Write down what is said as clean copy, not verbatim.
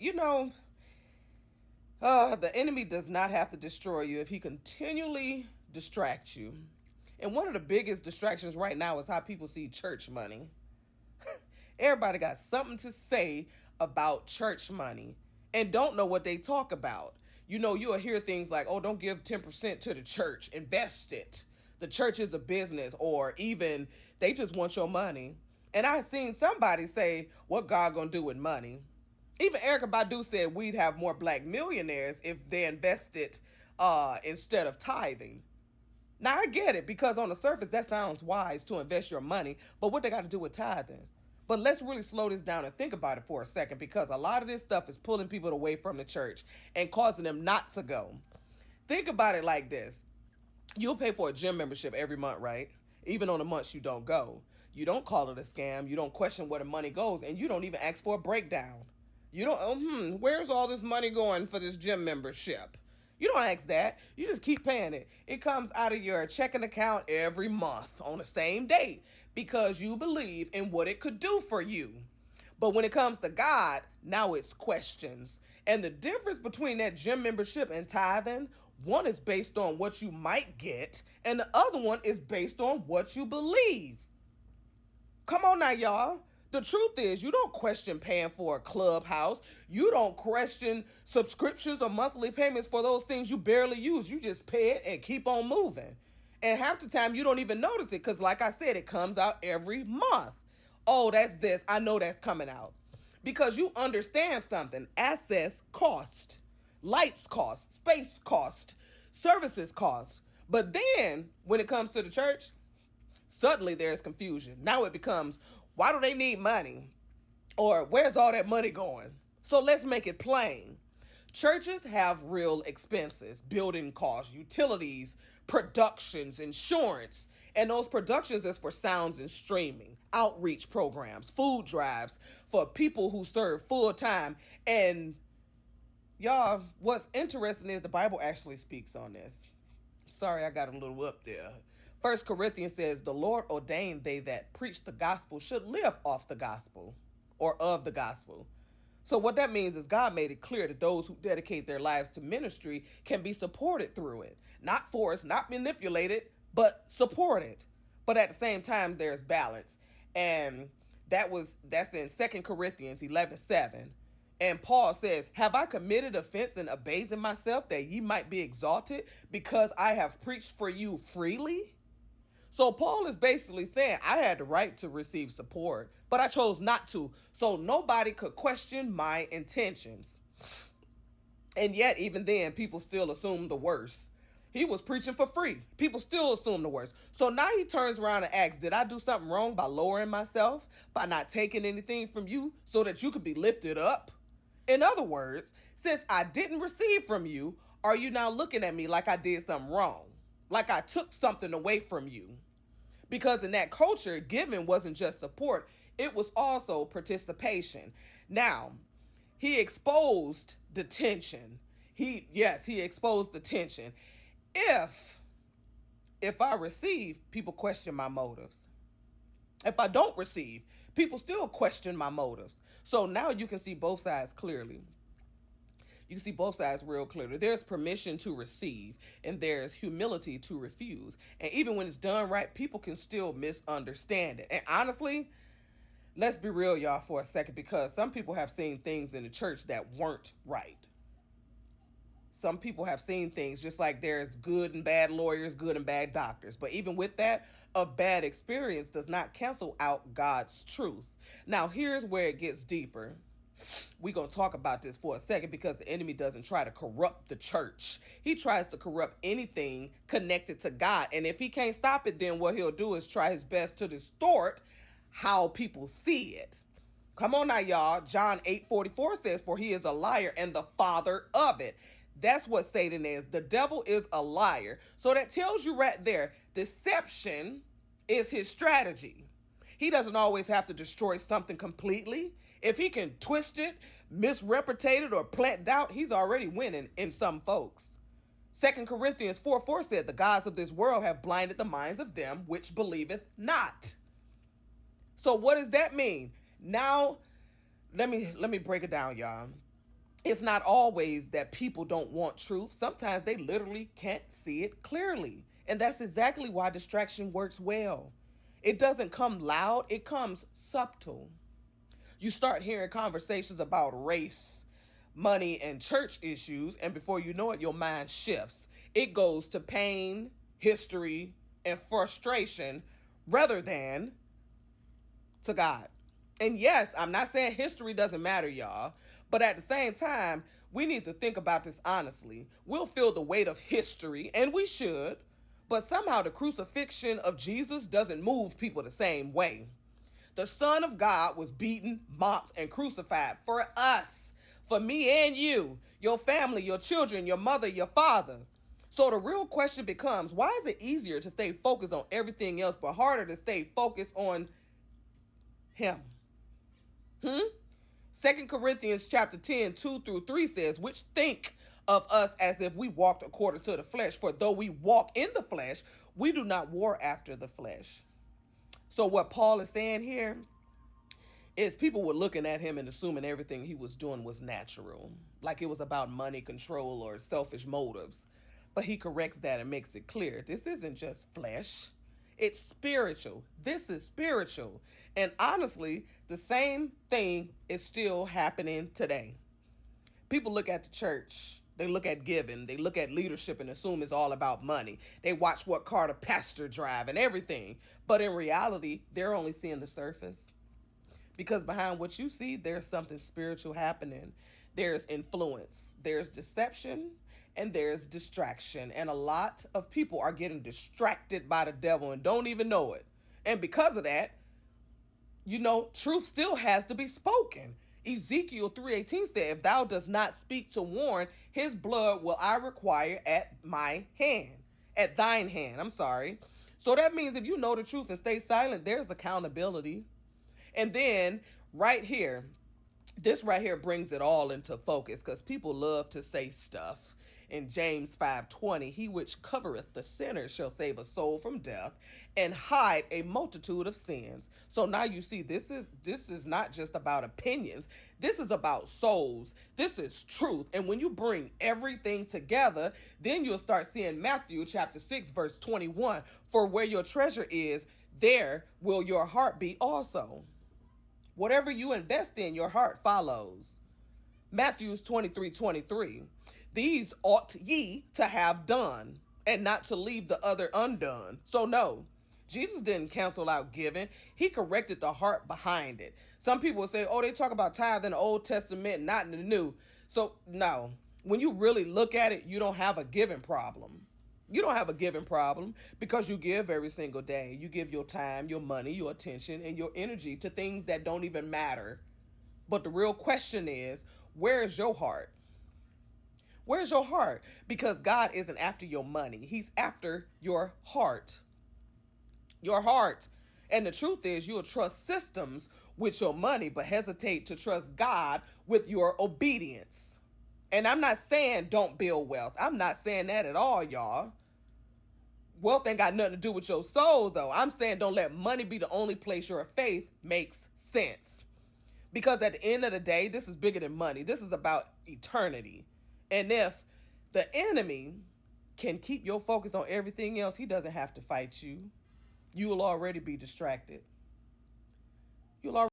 you know, the enemy does not have to destroy you if he continually distracts you. And one of the biggest distractions right now is how people see church money. Everybody got something to say about church money and don't know what they talk about. You'll hear things like, oh, don't give 10% to the church, invest it. The church is a business, or even they just want your money. And I've seen somebody say, what God gonna do with money? Even Erica Badu said we'd have more black millionaires if they invested instead of tithing. Now I get it, because on the surface that sounds wise to invest your money, but what they got to do with tithing? But let's really slow this down and think about it for a second, because a lot of this stuff is pulling people away from the church and causing them not to go. Think about it like this. You'll pay for a gym membership every month, right? Even on the months you don't go. You don't call it a scam. You don't question where the money goes, and you don't even ask for a breakdown. You don't, where's all this money going for this gym membership? You don't ask that. You just keep paying it. It comes out of your checking account every month on the same date because you believe in what it could do for you. But when it comes to God, now it's questions. And the difference between that gym membership and tithing, one is based on what you might get, and the other one is based on what you believe. Come on now, y'all. The truth is, you don't question paying for a clubhouse. You don't question subscriptions or monthly payments for those things you barely use. You just pay it and keep on moving. And half the time, you don't even notice it because, like I said, it comes out every month. Oh, that's this. I know that's coming out. Because you understand something. Access cost, lights cost, space cost, services cost. But then, when it comes to the church, suddenly there's confusion. Now it becomes, why do they need money? Or where's all that money going? So let's make it plain. Churches have real expenses, building costs, utilities, productions, insurance. And those productions is for sounds and streaming, outreach programs, food drives for people who serve full time. And y'all, what's interesting is the Bible actually speaks on this. Sorry, I got a little up there. First Corinthians says, the Lord ordained they that preach the gospel should live off the gospel or of the gospel. So what that means is God made it clear that those who dedicate their lives to ministry can be supported through it. Not forced, not manipulated, but supported. But at the same time, there's balance. And that's in 2 Corinthians 11:7. And Paul says, have I committed offense in abasing myself that ye might be exalted because I have preached for you freely? So Paul is basically saying, I had the right to receive support, but I chose not to. So nobody could question my intentions. And yet, even then, people still assume the worst. He was preaching for free. People still assume the worst. So now he turns around and asks, did I do something wrong by lowering myself, by not taking anything from you so that you could be lifted up? In other words, since I didn't receive from you, are you now looking at me like I did something wrong? Like I took something away from you? Because in that culture, giving wasn't just support, it was also participation. Now, he exposed the tension. He exposed the tension. If I receive, people question my motives. If I don't receive, people still question my motives. So now you can see both sides clearly. You can see both sides real clearly. There's permission to receive, and there's humility to refuse. And even when it's done right, people can still misunderstand it. And honestly, let's be real, y'all, for a second, because some people have seen things in the church that weren't right. Some people have seen things, just like there's good and bad lawyers, good and bad doctors. But even with that, a bad experience does not cancel out God's truth. Now, here's where it gets deeper. We're going to talk about this for a second, because the enemy doesn't try to corrupt the church. He tries to corrupt anything connected to God. And if he can't stop it, then what he'll do is try his best to distort how people see it. Come on now, y'all. John 8:44 says, for he is a liar and the father of it. That's what Satan is. The devil is a liar. So that tells you right there, deception is his strategy. He doesn't always have to destroy something completely. If he can twist it, misrepresent it, or plant doubt, he's already winning in some folks. 2 Corinthians 4:4 said, the gods of this world have blinded the minds of them which believeth not. So what does that mean? Now, let me break it down, y'all. It's not always that people don't want truth. Sometimes they literally can't see it clearly. And that's exactly why distraction works well. It doesn't come loud, it comes subtle. You start hearing conversations about race, money, and church issues, and before you know it, your mind shifts. It goes to pain, history, and frustration rather than to God. And yes, I'm not saying history doesn't matter, y'all, but at the same time, we need to think about this honestly. We'll feel the weight of history, and we should, but somehow the crucifixion of Jesus doesn't move people the same way. The Son of God was beaten, mocked, and crucified for us, for me and you, your family, your children, your mother, your father. So the real question becomes, why is it easier to stay focused on everything else but harder to stay focused on him? Hmm? 2 Corinthians chapter 10, 2 through 3 says, which think of us as if we walked according to the flesh. For though we walk in the flesh, we do not war after the flesh. So what Paul is saying here is people were looking at him and assuming everything he was doing was natural, like it was about money, control, or selfish motives. But he corrects that and makes it clear this isn't just flesh, it's spiritual. This is spiritual. And honestly, the same thing is still happening today. People look at the church, they look at giving, they look at leadership and assume it's all about money. They watch what car the pastor drive and everything. But in reality, they're only seeing the surface. Because behind what you see, there's something spiritual happening. There's influence, there's deception, and there's distraction. And a lot of people are getting distracted by the devil and don't even know it. And because of that, truth still has to be spoken. Ezekiel 3:18 said, if thou dost not speak to warn, his blood will I require at my hand. At thine hand, I'm sorry. So that means if you know the truth and stay silent, there's accountability. And then right here, this right here brings it all into focus because people love to say stuff. In James 5:20, he which covereth the sinner shall save a soul from death and hide a multitude of sins. So now you see this is not just about opinions. This is about souls. This is truth. And when you bring everything together, then you'll start seeing Matthew chapter 6 verse 21, for where your treasure is, there will your heart be also. Whatever you invest in, your heart follows. Matthews 23:23. These ought ye to have done, and not to leave the other undone. So no, Jesus didn't cancel out giving. He corrected the heart behind it. Some people will say, oh, they talk about tithe in the Old Testament, not in the New. So no, when you really look at it, you don't have a giving problem. You don't have a giving problem because you give every single day. You give your time, your money, your attention, and your energy to things that don't even matter. But the real question is, where is your heart? Where's your heart? Because God isn't after your money. He's after your heart. Your heart. And the truth is, you'll trust systems with your money, but hesitate to trust God with your obedience. And I'm not saying don't build wealth. I'm not saying that at all, y'all. Wealth ain't got nothing to do with your soul, though. I'm saying don't let money be the only place your faith makes sense. Because at the end of the day, this is bigger than money. This is about eternity. And if the enemy can keep your focus on everything else, he doesn't have to fight you. You will already be distracted. You'll already